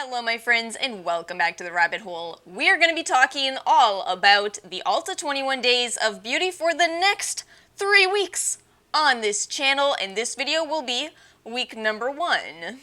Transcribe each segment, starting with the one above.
Hello my friends and welcome back to the rabbit hole. We are going to be talking all about the Ulta 21 Days of Beauty for the next 3 weeks on this channel, and this video will be week number 1.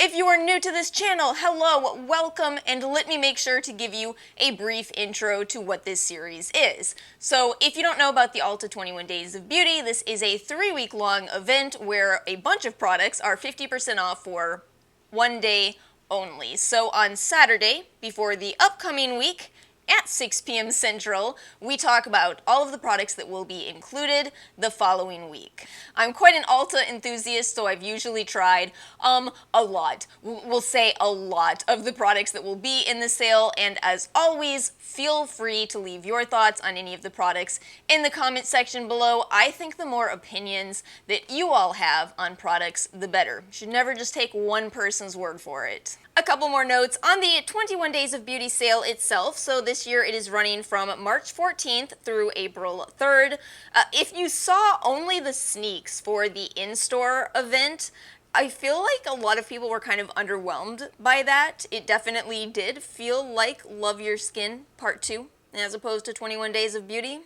If you are new to this channel, hello, welcome, and let me make sure to give you a brief intro to what this series is. So if you don't know about the Ulta 21 Days of Beauty, this is a 3-week-long event where a bunch of products are 50% off for 1 day only. So on Saturday, before the upcoming week, at 6 p.m. Central, we talk about all of the products that will be included the following week. I'm quite an Ulta enthusiast, so I've usually tried a lot. We'll say a lot of the products that will be in the sale, and as always, feel free to leave your thoughts on any of the products in the comment section below. I think the more opinions that you all have on products, the better. You should never just take one person's word for it. A couple more notes on the 21 Days of Beauty sale itself. So this year it is running from March 14th through April 3rd. If you saw only the sneaks for the in-store event, I feel like a lot of people were kind of underwhelmed by that. It definitely did feel like Love Your Skin Part 2 as opposed to 21 Days of Beauty.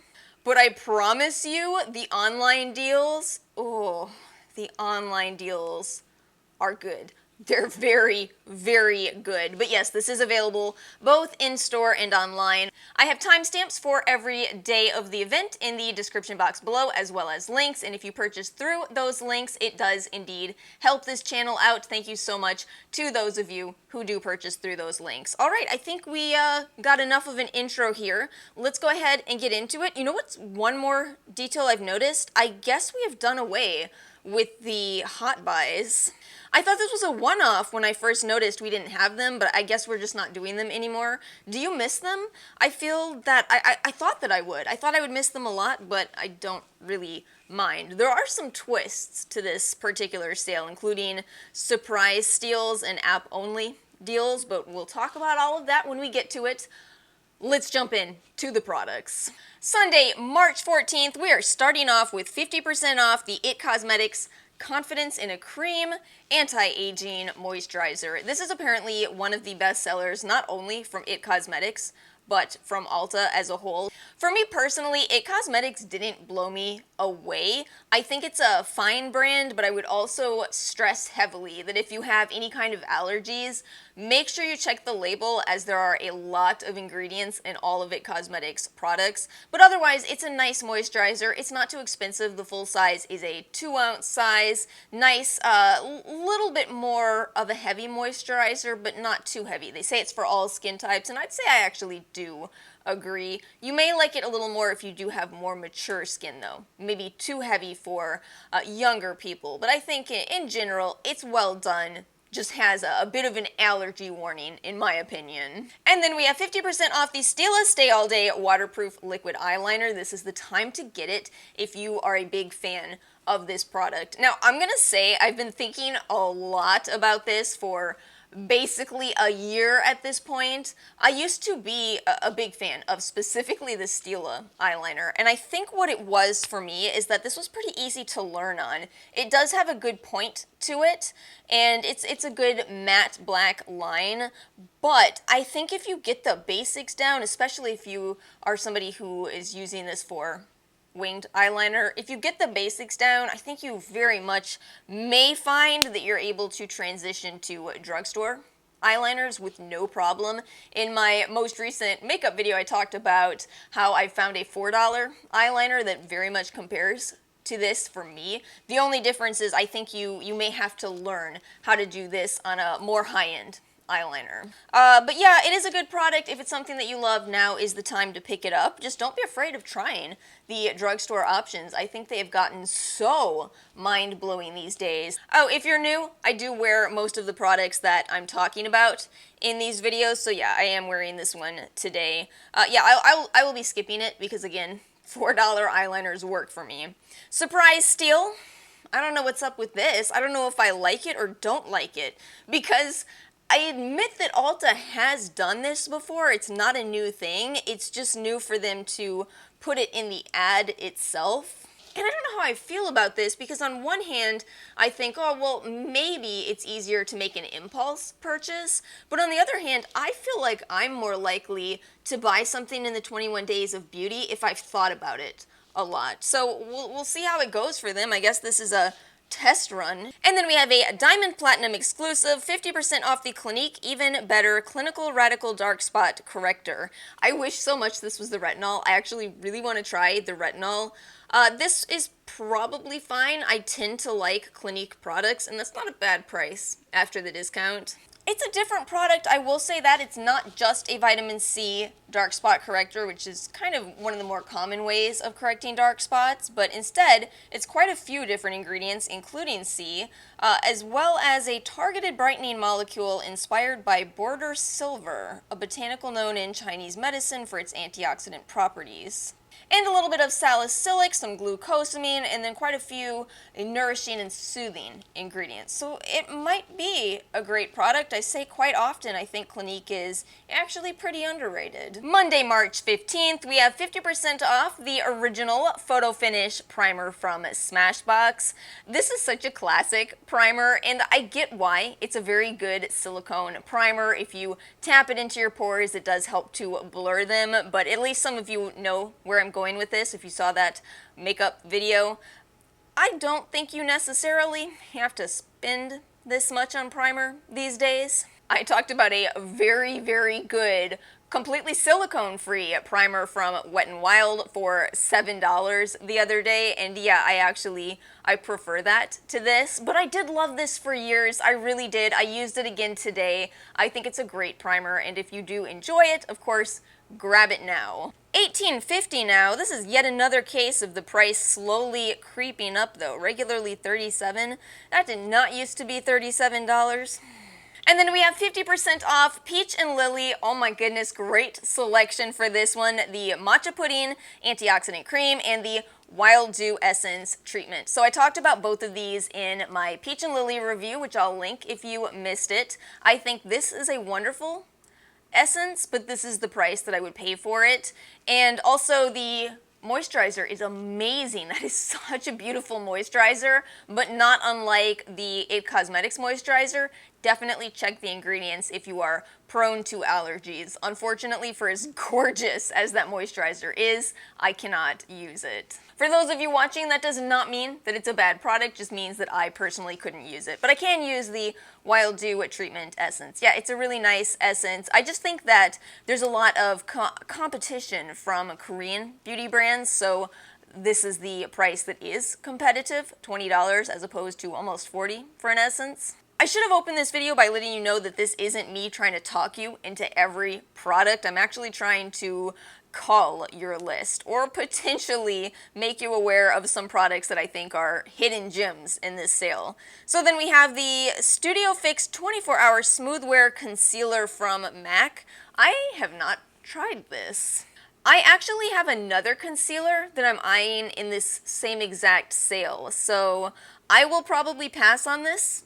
But I promise you, the online deals, the online deals are good. They're very, very good. But yes, this is available both in-store and online. I have timestamps for every day of the event in the description box below, as well as links, and if you purchase through those links, it does indeed help this channel out. Thank you so much to those of you who do purchase through those links. Alright, I think we got enough of an intro here. Let's go ahead and get into it. You know what's one more detail I've noticed? I guess we have done away with the hot buys. I thought this was a one-off when I first noticed we didn't have them, but I guess we're just not doing them anymore. Do you miss them? I feel that I thought that I would. I thought I would miss them a lot, but I don't really mind. There are some twists to this particular sale, including surprise steals and app-only deals, but we'll talk about all of that when we get to it. Let's jump in to the products. Sunday, March 14th, we are starting off with 50% off the IT Cosmetics Confidence in a Cream Anti-Aging Moisturizer. This is apparently one of the best sellers, not only from IT Cosmetics, but from Ulta as a whole. For me personally, IT Cosmetics didn't blow me away. I think it's a fine brand, but I would also stress heavily that if you have any kind of allergies, make sure you check the label, as there are a lot of ingredients in all of IT Cosmetics products. But otherwise, it's a nice moisturizer. It's not too expensive. The full size is a 2-ounce size. Nice, little bit more of a heavy moisturizer, but not too heavy. They say it's for all skin types, and I'd say I actually do agree. You may like it a little more if you do have more mature skin though. Maybe too heavy for younger people, but I think in general it's well done. Just has a bit of an allergy warning in my opinion. And then we have 50% off the Stila Stay All Day Waterproof Liquid Eyeliner. This is the time to get it if you are a big fan of this product. Now I'm gonna say I've been thinking a lot about this for basically a year at this point. I used to be a big fan of specifically the Stila eyeliner, and I think what it was for me is that this was pretty easy to learn on. It does have a good point to it, and it's a good matte black line, but I think if you get the basics down, especially if you are somebody who is using this for winged eyeliner, if you get the basics down, I think you very much may find that you're able to transition to drugstore eyeliners with no problem. In my most recent makeup video, I talked about how I found a $4 eyeliner that very much compares to this for me. The only difference is I think you may have to learn how to do this on a more high-end eyeliner. But yeah, it is a good product. If it's something that you love, now is the time to pick it up. Just don't be afraid of trying the drugstore options. I think they have gotten so mind-blowing these days. Oh, if you're new, I do wear most of the products that I'm talking about in these videos, so yeah, I am wearing this one today. Yeah, I will be skipping it because, again, $4 eyeliners work for me. Surprise steal. I don't know what's up with this. I don't know if I like it or don't like it, because I admit that Ulta has done this before. It's not a new thing. It's just new for them to put it in the ad itself. And I don't know how I feel about this, because on one hand, I think, oh, well, maybe it's easier to make an impulse purchase. But on the other hand, I feel like I'm more likely to buy something in the 21 Days of Beauty if I've thought about it a lot. So we'll see how it goes for them. I guess this is a test run. And then we have a Diamond Platinum exclusive, 50% off the Clinique Even Better Clinical Radical Dark Spot Corrector. I wish so much this was the retinol. I actually really want to try the retinol. This is probably fine. I tend to like Clinique products, and that's not a bad price after the discount. It's a different product, I will say that. It's not just a vitamin C dark spot corrector, which is kind of one of the more common ways of correcting dark spots, but instead, it's quite a few different ingredients, including C, as well as a targeted brightening molecule inspired by border silver, a botanical known in Chinese medicine for its antioxidant properties. And a little bit of salicylic, some glucosamine, and then quite a few nourishing and soothing ingredients. So it might be a great product. I say quite often I think Clinique is actually pretty underrated. Monday, March 15th, we have 50% off the original Photo Finish primer from Smashbox. This is such a classic primer, and I get why. It's a very good silicone primer. If you tap it into your pores, it does help to blur them, but at least some of you know where I'm going with this if you saw that makeup video. I don't think you necessarily have to spend this much on primer these days. I talked about a very, very good, completely silicone-free primer from Wet n Wild for $7 the other day, and yeah, I prefer that to this, but I did love this for years. I really did. I used it again today. I think it's a great primer, and if you do enjoy it, of course, grab it now. $18.50 now. This is yet another case of the price slowly creeping up, though. Regularly $37. That did not used to be $37. And then we have 50% off Peach and Lily. Oh my goodness, great selection for this one. The Matcha Pudding Antioxidant Cream and the Wild Dew Essence Treatment. So I talked about both of these in my Peach and Lily review, which I'll link if you missed it. I think this is a wonderful essence, but this is the price that I would pay for it. And also the moisturizer is amazing. That is such a beautiful moisturizer, but not unlike the It Cosmetics moisturizer. Definitely check the ingredients if you are prone to allergies. Unfortunately, for as gorgeous as that moisturizer is, I cannot use it. For those of you watching, that does not mean that it's a bad product, just means that I personally couldn't use it. But I can use the Wild Dew Treatment Essence. Yeah, it's a really nice essence. I just think that there's a lot of competition from Korean beauty brands, so this is the price that is competitive, $20 as opposed to almost $40 for an essence. I should have opened this video by letting you know that this isn't me trying to talk you into every product. I'm actually trying to call your list or potentially make you aware of some products that I think are hidden gems in this sale. So then we have the Studio Fix 24-Hour Smooth Wear Concealer from MAC. I have not tried this. I actually have another concealer that I'm eyeing in this same exact sale, so I will probably pass on this.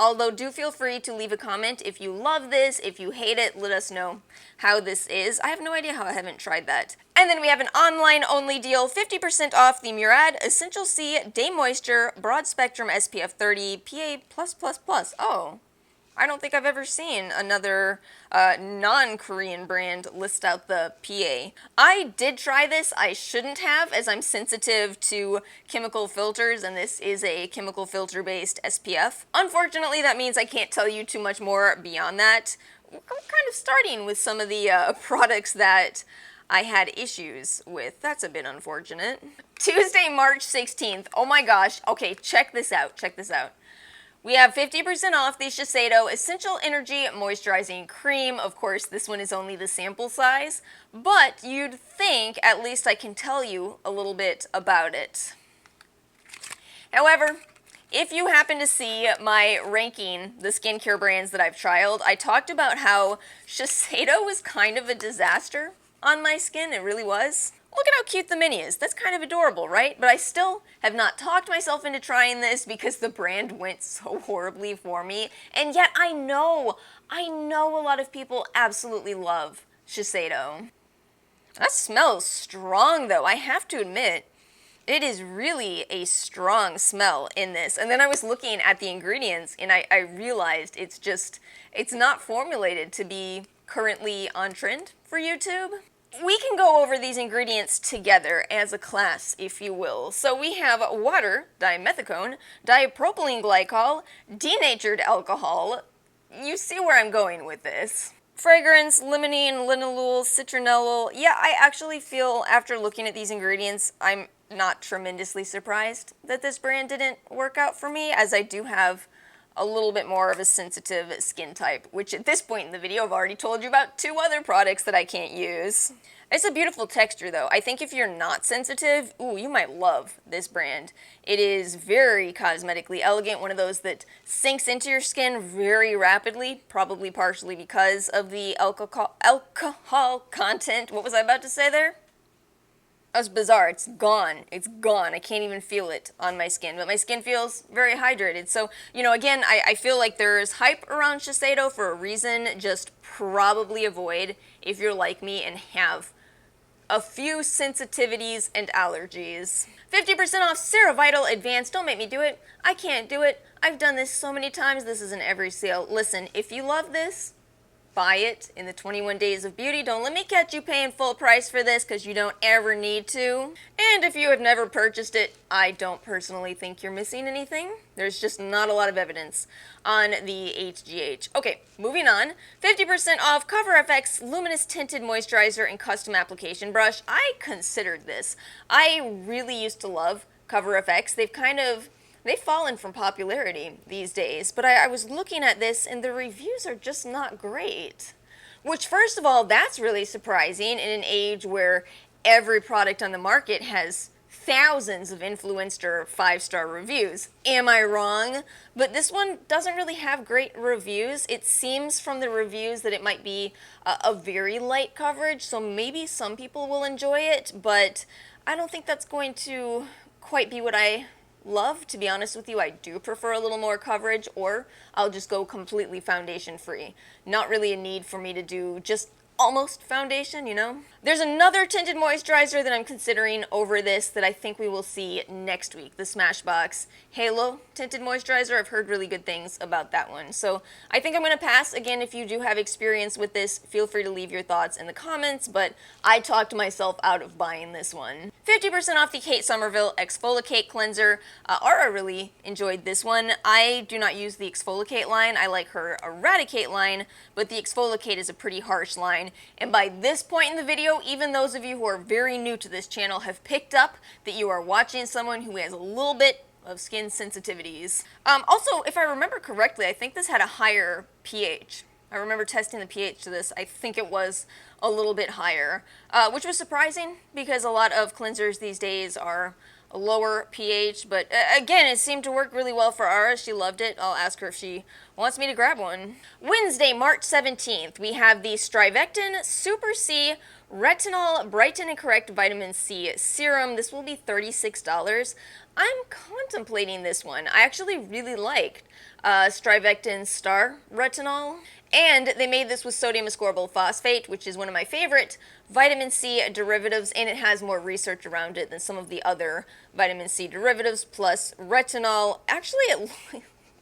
Although do feel free to leave a comment if you love this, if you hate it, let us know how this is. I have no idea how I haven't tried that. And then we have an online only deal, 50% off the Murad Essential C Day Moisture Broad Spectrum SPF 30 PA+++. Oh, I don't think I've ever seen another non-Korean brand list out the PA. I did try this. I shouldn't have, as I'm sensitive to chemical filters, and this is a chemical filter-based SPF. Unfortunately, that means I can't tell you too much more beyond that. I'm kind of starting with some of the products that I had issues with. That's a bit unfortunate. Tuesday, March 16th. Oh my gosh. Okay, check this out. Check this out. We have 50% off the Shiseido Essential Energy Moisturizing Cream. Of course, this one is only the sample size, but you'd think at least I can tell you a little bit about it. However, if you happen to see my ranking the skincare brands that I've trialed, I talked about how Shiseido was kind of a disaster on my skin. It really was. Look at how cute the mini is. That's kind of adorable, right? But I still have not talked myself into trying this because the brand went so horribly for me. And yet I know a lot of people absolutely love Shiseido. That smells strong though, I have to admit. It is really a strong smell in this. And then I was looking at the ingredients and I realized it's not formulated to be currently on trend for YouTube. We can go over these ingredients together as a class, if you will. So we have water, dimethicone, dipropylene glycol, denatured alcohol. You see where I'm going with this. Fragrance, limonene, linalool, citronellol. Yeah, I actually feel, after looking at these ingredients, I'm not tremendously surprised that this brand didn't work out for me, as I do have a little bit more of a sensitive skin type, which at this point in the video I've already told you about 2 other products that I can't use. It's a beautiful texture though. I think if you're not sensitive, ooh, you might love this brand. It is very cosmetically elegant, one of those that sinks into your skin very rapidly, probably partially because of the alcohol content. What was I about to say there? That was bizarre. It's gone. It's gone. I can't even feel it on my skin, but my skin feels very hydrated. So, you know, again, I feel like there's hype around Shiseido for a reason. Just probably avoid if you're like me and have a few sensitivities and allergies. 50% off SeroVital Advanced. Don't make me do it. I can't do it. I've done this so many times. This is in every sale. Listen, if you love this, buy it in the 21 days of beauty. Don't let me catch you paying full price for this, because you don't ever need to. And if you have never purchased it, I don't personally think you're missing anything. There's just not a lot of evidence on the HGH. Okay, moving on. 50% off CoverFX Luminous Tinted Moisturizer and Custom Application Brush. I considered this. I really used to love CoverFX. They've fallen from popularity these days, but I was looking at this and the reviews are just not great. Which, first of all, that's really surprising in an age where every product on the market has thousands of influencer 5-star reviews. Am I wrong? But this one doesn't really have great reviews. It seems from the reviews that it might be a very light coverage, so maybe some people will enjoy it, but I don't think that's going to quite be what I love, to be honest with you. I do prefer a little more coverage, or I'll just go completely foundation free. Not really a need for me to do just almost foundation, you know? There's another tinted moisturizer that I'm considering over this that I think we will see next week, the Smashbox Halo Tinted Moisturizer. I've heard really good things about that one. So I think I'm going to pass. Again, if you do have experience with this, feel free to leave your thoughts in the comments, but I talked myself out of buying this one. 50% off the Kate Somerville Exfolikate Cleanser. Ara really enjoyed this one. I do not use the Exfolikate line. I like her Eradicate line, but the Exfolikate is a pretty harsh line. And by this point in the video, even those of you who are very new to this channel have picked up that you are watching someone who has a little bit of skin sensitivities. Also, if I remember correctly, I think this had a higher pH. I remember testing the pH to this. I think it was a little bit higher, which was surprising because a lot of cleansers these days are a lower pH, but again, it seemed to work really well for Ara. She loved it. I'll ask her if she wants me to grab one. Wednesday, March 17th, we have the StriVectin Super C Retinol Brighten and Correct Vitamin C Serum. This will be $36. I'm contemplating this one. I actually really liked StriVectin Star Retinol. And they made this with sodium ascorbate phosphate, which is one of my favorite vitamin C derivatives, and it has more research around it than some of the other vitamin C derivatives, plus retinol. Actually,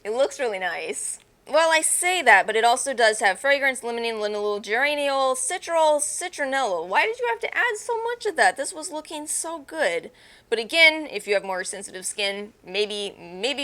it looks really nice. Well, I say that, but it also does have fragrance, limonene, linalool, geraniol, citrol, citronellol. Why did you have to add so much of that? This was looking so good. But again, if you have more sensitive skin, maybe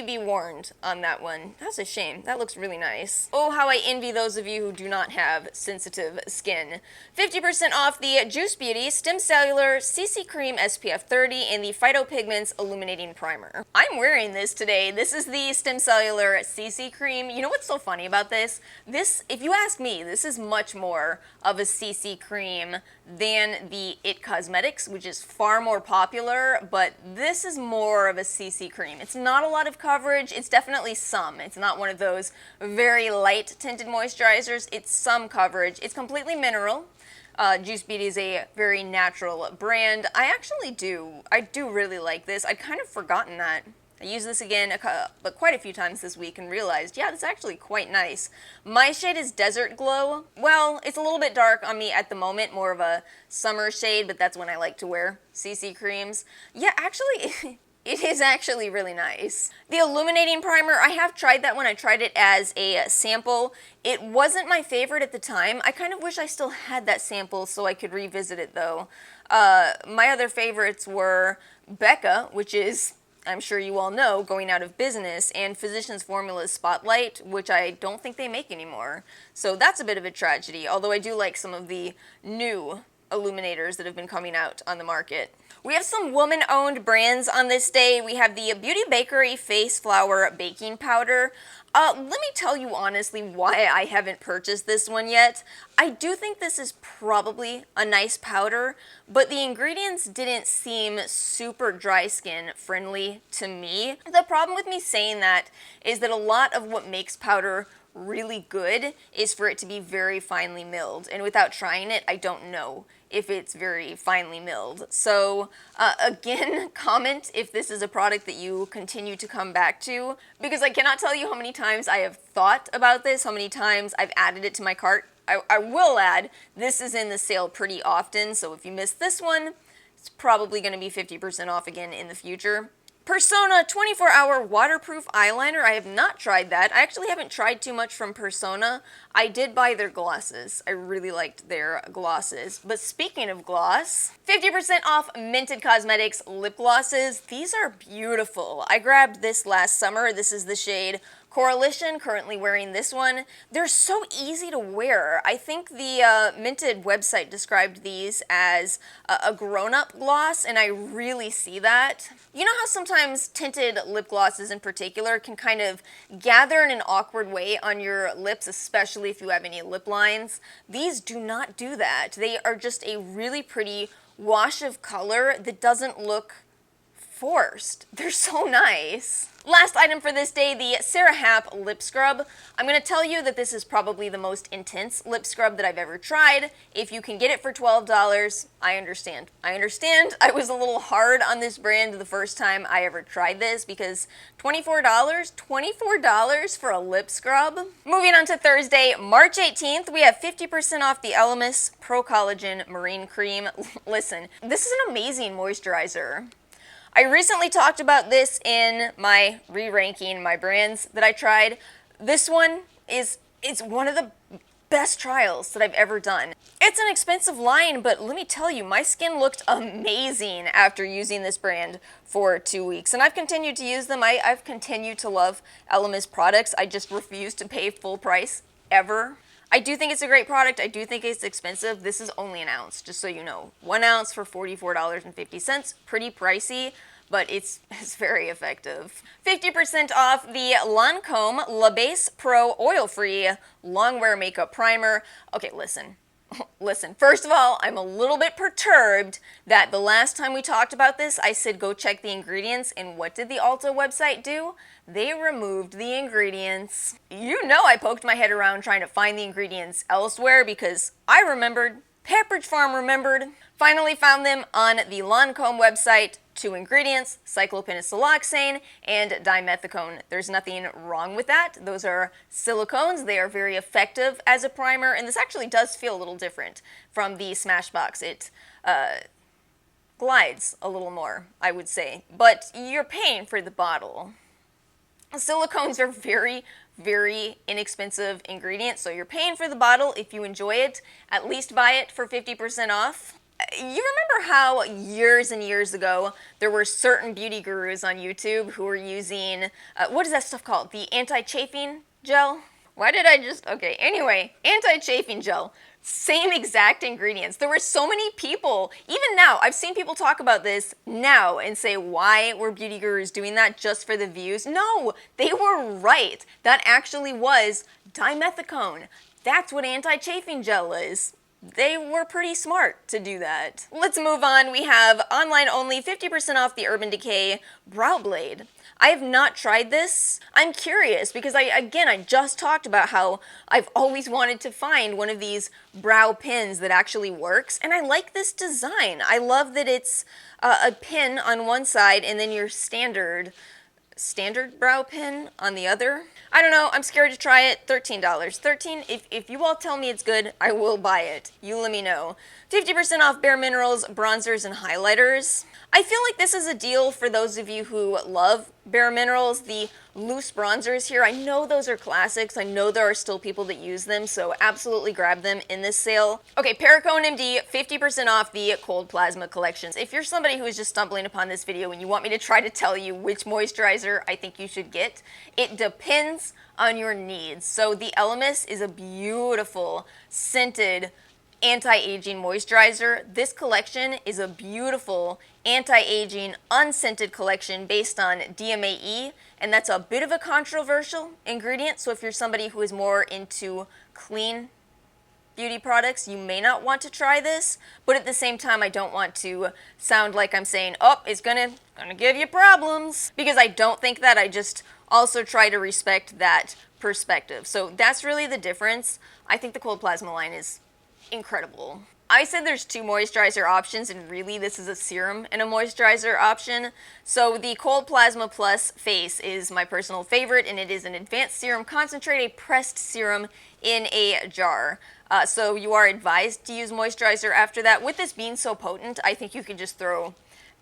be warned on that one. That's a shame. That looks really nice. Oh, how I envy those of you who do not have sensitive skin. 50% off the Juice Beauty Stem Cellular CC Cream SPF 30 and the Phytopigments Illuminating Primer. I'm wearing this today. This is the Stem Cellular CC Cream. You know what's so funny about this? This, if you ask me, this is much more of a CC cream than the It Cosmetics, which is far more popular, but this is more of a CC cream. It's not a lot of coverage. It's definitely some. It's not one of those very light tinted moisturizers. It's some coverage. It's completely mineral. Juice Beauty is a very natural brand. I do really like this. I'd kind of forgotten that I used this again but quite a few times this week and realized, yeah, it's actually quite nice. My shade is Desert Glow. Well, it's a little bit dark on me at the moment, more of a summer shade, but that's when I like to wear CC creams. Yeah, actually, it is actually really nice. The illuminating primer, I have tried that one. I tried it as a sample. It wasn't my favorite at the time. I kind of wish I still had that sample so I could revisit it though. My other favorites were Becca, which is, I'm sure you all know, going out of business, and Physicians Formula's Spotlight, which I don't think they make anymore. So that's a bit of a tragedy, although I do like some of the new illuminators that have been coming out on the market. We have some woman-owned brands on this day. We have the Beauty Bakerie Face Flour Baking Powder. Let me tell you honestly why I haven't purchased this one yet. I do think this is probably a nice powder, but the ingredients didn't seem super dry skin friendly to me. The problem with me saying that is that a lot of what makes powder really good is for it to be very finely milled, and without trying it, I don't know if it's very finely milled. So again, comment if this is a product that you continue to come back to, because I cannot tell you how many times I have thought about this, how many times I've added it to my cart. I will add, this is in the sale pretty often, so if you missed this one, it's probably going to be 50% off again in the future. Persona 24-hour waterproof eyeliner. I have not tried that. I actually haven't tried too much from Persona. I did buy their glosses. I really liked their glosses. But speaking of gloss, 50% off Mented Cosmetics lip glosses. These are beautiful. I grabbed this last summer. This is the shade Coalition, currently wearing this one. They're so easy to wear. I think the Mented website described these as a grown-up gloss, and I really see that. You know how sometimes tinted lip glosses in particular can kind of gather in an awkward way on your lips, especially if you have any lip lines? These do not do that. They are just a really pretty wash of color that doesn't look forced. They're so nice. Last item for this day, the Sara Happ lip scrub. I'm going to tell you that this is probably the most intense lip scrub that I've ever tried. If you can get it for $12, I understand. I was a little hard on this brand the first time I ever tried this, because $24 for a lip scrub? Moving on to Thursday, March 18th, we have 50% off the Elemis Pro-Collagen Marine Cream. Listen, this is an amazing moisturizer. I recently talked about this in my re-ranking my brands that I tried. This one it's one of the best trials that I've ever done. It's an expensive line, but let me tell you, my skin looked amazing after using this brand for 2 weeks, and I've continued to use them. I've continued to love Elemis products. I just refuse to pay full price, ever. I do think it's a great product. I do think it's expensive. This is only an ounce, just so you know. 1 ounce for $44.50. Pretty pricey, but it's very effective. 50% off the Lancome La Base Pro Oil-Free Longwear Makeup Primer. Okay, listen. Listen, first of all, I'm a little bit perturbed that the last time we talked about this, I said go check the ingredients, and what did the Ulta website do? They removed the ingredients. You know I poked my head around trying to find the ingredients elsewhere because I remembered, Pepperidge Farm remembered. Finally found them on the Lancome website. 2 ingredients, cyclopentasiloxane and dimethicone. There's nothing wrong with that. Those are silicones. They are very effective as a primer, and this actually does feel a little different from the Smashbox. It glides a little more, I would say, but you're paying for the bottle. Silicones are very, very inexpensive ingredients, so you're paying for the bottle. If you enjoy it, at least buy it for 50% off. You remember how years and years ago there were certain beauty gurus on YouTube who were using, what is that stuff called? The anti-chafing gel? Why did I just, okay, anyway, anti-chafing gel. Same exact ingredients. There were so many people, even now, I've seen people talk about this now and say, why were beauty gurus doing that just for the views? No, they were right. That actually was dimethicone. That's what anti-chafing gel is. They were pretty smart to do that. Let's move on. We have online only 50% off the Urban Decay Brow Blade. I have not tried this. I'm curious because I just talked about how I've always wanted to find one of these brow pins that actually works, and I like this design. I love that it's a pin on one side and then your standard standard brow pen on the other. I don't know, I'm scared to try it. $13. $13, if you all tell me it's good, I will buy it. You let me know. 50% off Bareminerals bronzers and highlighters. I feel like this is a deal for those of you who love Bareminerals. The loose bronzers here, I know those are classics. I know there are still people that use them, so absolutely grab them in this sale. Okay, Perricone MD, 50% off the Cold Plasma collections. If you're somebody who is just stumbling upon this video and you want me to try to tell you which moisturizer I think you should get, it depends on your needs. So the Elemis is a beautiful scented anti-aging moisturizer. This collection is a beautiful anti-aging unscented collection based on DMAE, and that's a bit of a controversial ingredient, so if you're somebody who is more into clean beauty products, you may not want to try this, but at the same time I don't want to sound like I'm saying, oh, it's gonna give you problems, because I don't think that. I just also try to respect that perspective. So that's really the difference. I think the Cold Plasma line is incredible. I said there's two moisturizer options, and really this is a serum and a moisturizer option. So the Cold Plasma Plus Face is my personal favorite, and it is an advanced serum concentrate, a pressed serum in a jar. So you are advised to use moisturizer after that. With this being so potent, I think you could just throw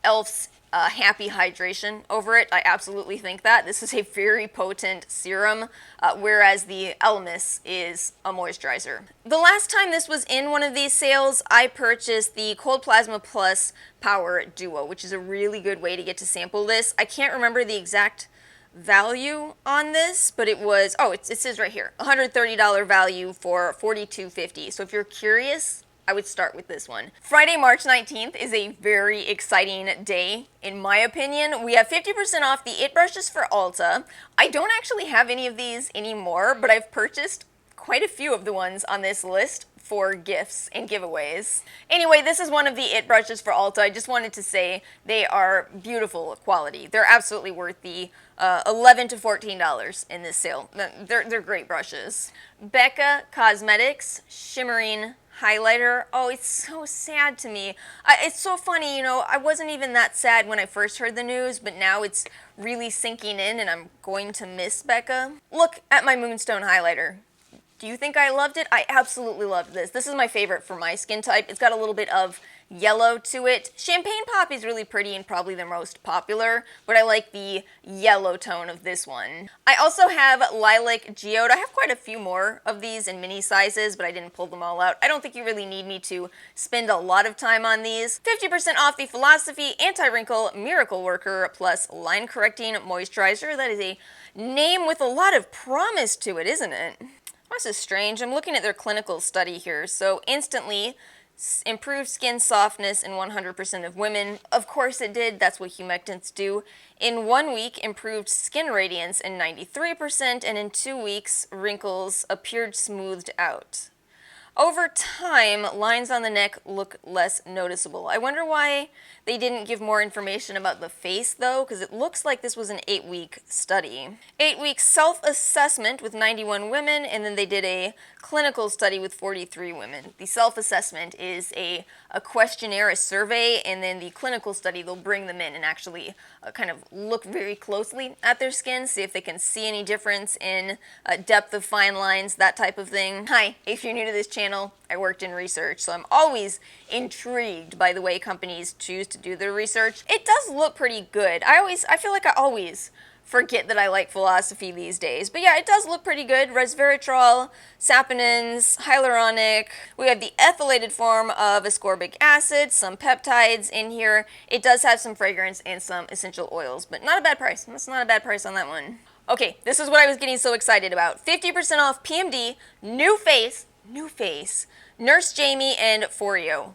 e.l.f.'s Happy Hydration over it. I absolutely think that. This is a very potent serum, whereas the Elemis is a moisturizer. The last time this was in one of these sales, I purchased the Cold Plasma Plus Power Duo, which is a really good way to get to sample this. I can't remember the exact value on this, but it was, oh, it says right here, $130 value for $42.50. So if you're curious, I would start with this one. Friday, March 19th is a very exciting day, in my opinion. We have 50% off the IT brushes for Ulta. I don't actually have any of these anymore, but I've purchased quite a few of the ones on this list for gifts and giveaways. Anyway, this is one of the IT brushes for Ulta. I just wanted to say they are beautiful quality. They're absolutely worth the $11 to $14 in this sale. They're great brushes. Becca Cosmetics Shimmering Highlighter. Oh, it's so sad to me. It's so funny, you know, I wasn't even that sad when I first heard the news, but now it's really sinking in and I'm going to miss Becca. Look at my Moonstone highlighter. Do you think I loved it? I absolutely loved this. This is my favorite for my skin type. It's got a little bit of yellow to it. Champagne Pop is really pretty and probably the most popular, but I like the yellow tone of this one. I also have Lilac Geode. I have quite a few more of these in mini sizes, but I didn't pull them all out. I don't think you really need me to spend a lot of time on these. 50% off the Philosophy Anti-Wrinkle Miracle Worker Plus Line Correcting Moisturizer. That is a name with a lot of promise to it, isn't it? This is strange. I'm looking at their clinical study here. So instantly improved skin softness in 100% of women. Of course it did. That's what humectants do. In 1 week, improved skin radiance in 93%, and in 2 weeks, wrinkles appeared smoothed out. Over time, lines on the neck look less noticeable. I wonder why they didn't give more information about the face, though, because it looks like this was an 8-week study. 8-week self-assessment with 91 women, and then they did a clinical study with 43 women. The self-assessment is a questionnaire, a survey, and then the clinical study, they'll bring them in and actually kind of look very closely at their skin, see if they can see any difference in depth of fine lines, that type of thing. Hi, if you're new to this channel, I worked in research, so I'm always intrigued by the way companies choose to do their research. It does look pretty good. I feel like I always forget that I like Philosophy these days. But yeah, it does look pretty good. Resveratrol, saponins, hyaluronic. We have the ethylated form of ascorbic acid, some peptides in here. It does have some fragrance and some essential oils, but not a bad price. That's not a bad price on that one. Okay, this is what I was getting so excited about. 50% off PMD, new face, Nurse Jamie and Foreo.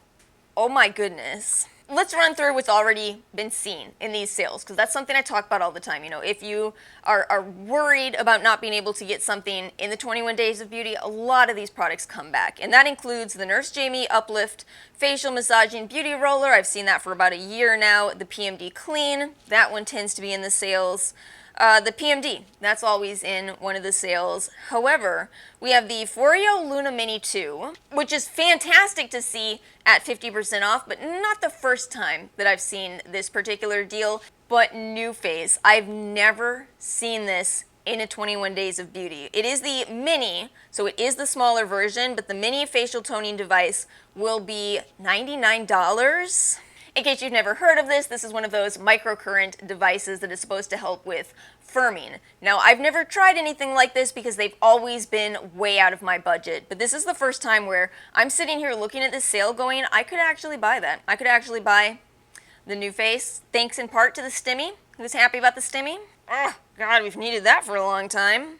Oh my goodness. Let's run through what's already been seen in these sales, because that's something I talk about all the time. You know, if you are worried about not being able to get something in the 21 Days of Beauty, a lot of these products come back. And that includes the Nurse Jamie Uplift Facial Massaging Beauty Roller. I've seen that for about a year now. The PMD Clean, that one tends to be in the sales. The PMD, that's always in one of the sales. However, we have the Foreo Luna Mini 2, which is fantastic to see at 50% off, but not the first time that I've seen this particular deal. but new face. I've never seen this in a 21 Days of Beauty. It is the mini, so it is the smaller version, but the mini facial toning device will be $99. In case you've never heard of this, this is one of those microcurrent devices that is supposed to help with firming. Now, I've never tried anything like this because they've always been way out of my budget, but this is the first time where I'm sitting here looking at this sale going, I could actually buy that. I could actually buy the new face, thanks in part to the Stimmy. Who's happy about the Stimmy? Oh, God, we've needed that for a long time.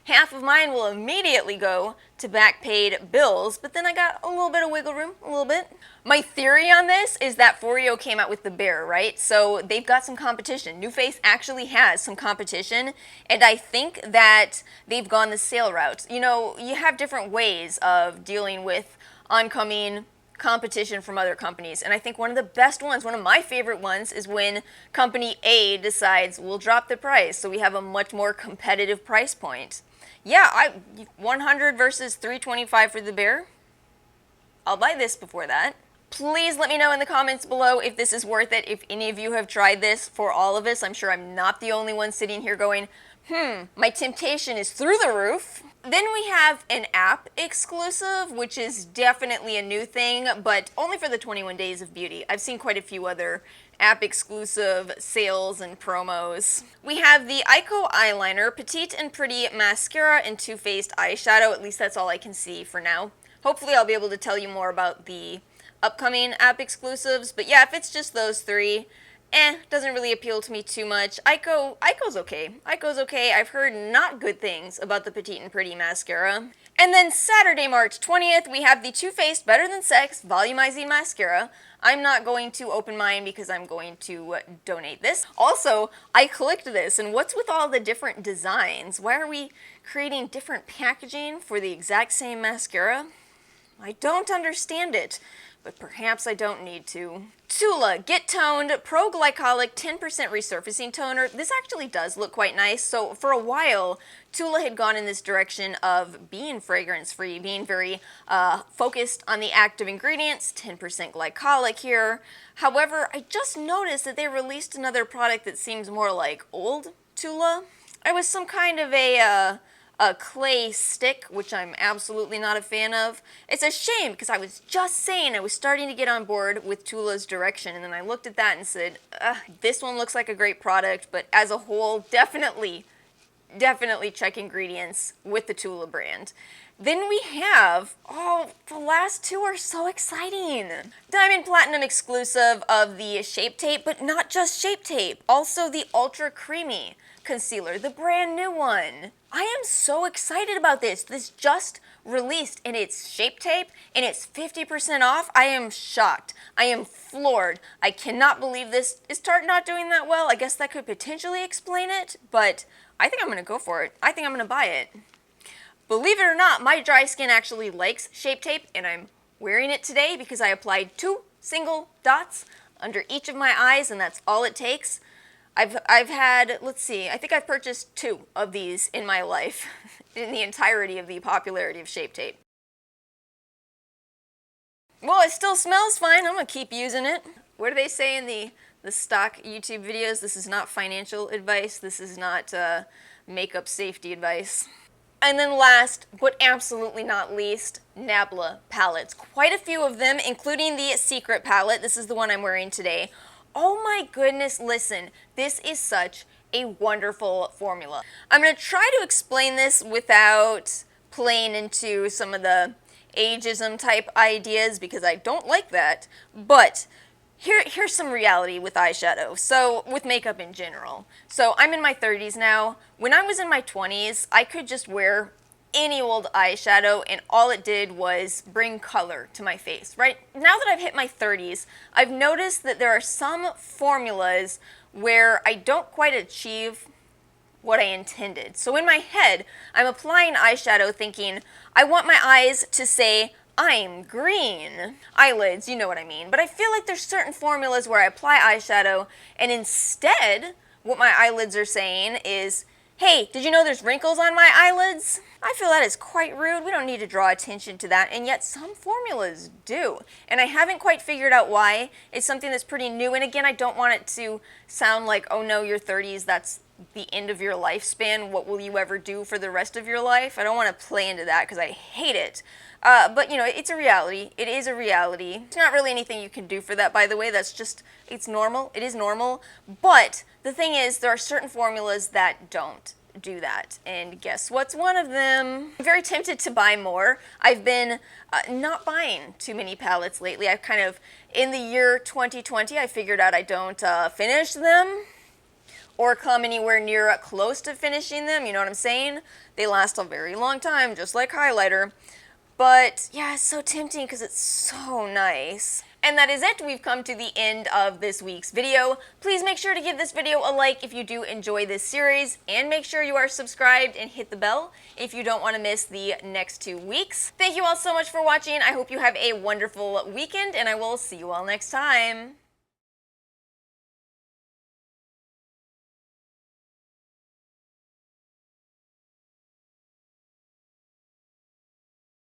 Half of mine will immediately go to back paid bills, but then I got a little bit of wiggle room, a little bit. My theory on this is that Foreo came out with the Bear, right? So they've got some competition. New Face actually has some competition, and I think that they've gone the sale route. You know, you have different ways of dealing with oncoming competition from other companies, and I think one of the best ones, one of my favorite ones, is when company A decides we'll drop the price so we have a much more competitive price point. Yeah, 100 versus 325 for the Bear. I'll buy this before that. Please let me know in the comments below if this is worth it, if any of you have tried this. For all of us, I'm sure I'm not the only one sitting here going, my temptation is through the roof. Then we have an app exclusive, which is definitely a new thing, but only for the 21 Days of Beauty. I've seen quite a few other app exclusive sales and promos. We have the Eyeliner, Petite and Pretty Mascara, and Too Faced Eyeshadow. At least that's all I can see for now. Hopefully I'll be able to tell you more about the upcoming app exclusives, but yeah, if it's just those three, doesn't really appeal to me too much. Eyko's okay. Eyko's okay. I've heard not good things about the Petite and Pretty Mascara. And then Saturday, March 20th, we have the Too Faced Better Than Sex Volumizing Mascara. I'm not going to open mine because I'm going to donate this. Also, I clicked this, and what's with all the different designs? Why are we creating different packaging for the exact same mascara? I don't understand it, but perhaps I don't need to. Tula Get Toned Pro Glycolic 10% Resurfacing Toner. This actually does look quite nice. So for a while, Tula had gone in this direction of being fragrance-free, being very focused on the active ingredients, 10% glycolic here. However, I just noticed that they released another product that seems more like old Tula. It was some kind of a clay stick, which I'm absolutely not a fan of. It's a shame because I was just saying I was starting to get on board with Tula's direction, and then I looked at that and said, this one looks like a great product, but as a whole, definitely check ingredients with the Tula brand. Then we have, the last two are so exciting. Diamond Platinum exclusive of the Shape Tape, but not just Shape Tape, also the Ultra Creamy Concealer, the brand new one. I am so excited about this. This just released and it's Shape Tape and it's 50% off. I am shocked. I am floored. I cannot believe this. Is Tarte not doing that well? I guess that could potentially explain it, but I think I'm going to go for it. I think I'm going to buy it. Believe it or not, my dry skin actually likes Shape Tape, and I'm wearing it today because I applied 2 single dots under each of my eyes, and that's all it takes. I've had, let's see, I think I've purchased 2 of these in my life, in the entirety of the popularity of Shape Tape. Well, it still smells fine. I'm going to keep using it. What do they say in the stock YouTube videos? This is not financial advice. This is not makeup safety advice. And then last, but absolutely not least, Nabla palettes. Quite a few of them, including the Secret palette. This is the one I'm wearing today. Oh my goodness, listen, this is such a wonderful formula. I'm going to try to explain this without playing into some of the ageism type ideas because I don't like that, but here's some reality with eyeshadow, so with makeup in general. So I'm in my 30s now. When I was in my 20s, I could just wear any old eyeshadow and all it did was bring color to my face, right? Now that I've hit my 30s, I've noticed that there are some formulas where I don't quite achieve what I intended. So in my head, I'm applying eyeshadow thinking, I want my eyes to say, I'm green. Eyelids, you know what I mean. But I feel like there's certain formulas where I apply eyeshadow and instead, what my eyelids are saying is, Hey, did you know there's wrinkles on my eyelids? I feel that is quite rude. We don't need to draw attention to that, and yet some formulas do. And I haven't quite figured out why. It's something that's pretty new, and again, I don't want it to sound like, oh no, your 30s, that's the end of your lifespan. What will you ever do for the rest of your life? I don't want to play into that because I hate it. But, you know, it's a reality. It is a reality. It's not really anything you can do for that, by the way. That's just, it's normal. It is normal. But the thing is, there are certain formulas that don't do that. And guess what's one of them? I'm very tempted to buy more. I've been not buying too many palettes lately. I've kind of, in the year 2020, I figured out I don't finish them or come anywhere near close to finishing them. You know what I'm saying? They last a very long time, just like highlighter. But yeah, it's so tempting because it's so nice. And that is it. We've come to the end of this week's video. Please make sure to give this video a like if you do enjoy this series, and make sure you are subscribed and hit the bell if you don't want to miss the next 2 weeks. Thank you all so much for watching. I hope you have a wonderful weekend, and I will see you all next time.